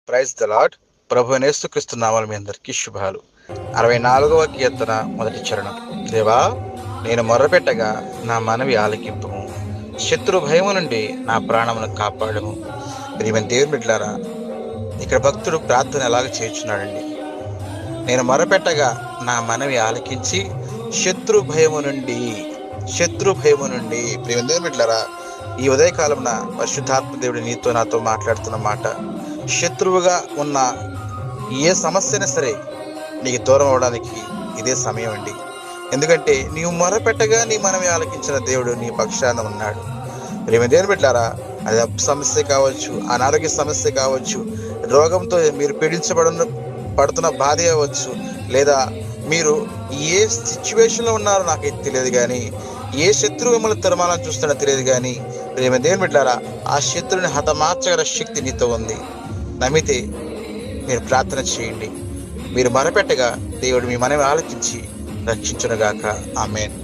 Praise the lord. ప్రభు యేసుక్రీస్తు నామమున మీ అందరికీ శుభాలు. 64వ కీర్తన మొదటి చరణం. దేవా, నేను మొర్రపెట్టగా నా మనవి ఆలకింపుము, శత్రు భయము నుండి నా ప్రాణమును కాపాడము. ప్రియమైన దేవుని బిడ్డలారా, ఇక్కడ భక్తుడు ప్రార్థన ఎలాగ చేయుచున్నాడండి. నేను మొర్రపెట్టగా నా మనవి ఆలకించి శత్రు భయము నుండి ప్రియమైన దేవుని బిడ్డలారా, ఈ ఉదయకాలంన పరిశుద్ధాత్మ దేవుడు నీతో నాతో మాట్లాడుతున్న మాట, శత్రువుగా ఉన్న ఏ సమస్యనే సరే నీకు దూరం అవడానికి ఇదే సమయం అండి. ఎందుకంటే నీవు మొరపెట్టగా నీ మనవి ఆలకించిన దేవుడు నీ పక్షాన ఉన్నాడు. ప్రియమైన దేవుని బిడ్డలారా, అది అప్పు సమస్య కావచ్చు, అనారోగ్య సమస్య కావచ్చు, రోగంతో మీరు పడుతున్న బాధ అవ్వచ్చు, లేదా మీరు ఏ సిచ్యువేషన్లో ఉన్నారో నాకైతే తెలియదు కానీ, ఏ శత్రువు మిమ్మల్ని తరమాలని చూస్తాడో తెలియదు కానీ, ప్రియమైన దేవుని బిడ్డలారా, ఆ శత్రువుని హతమార్చగల శక్తి నీతో ఉంది. నమ్మితే మీరు ప్రార్థన చేయండి. మీరు మొరపెట్టగా దేవుడు మీ మనవి ఆలకించి రక్షించునుగాక. ఆమేన్.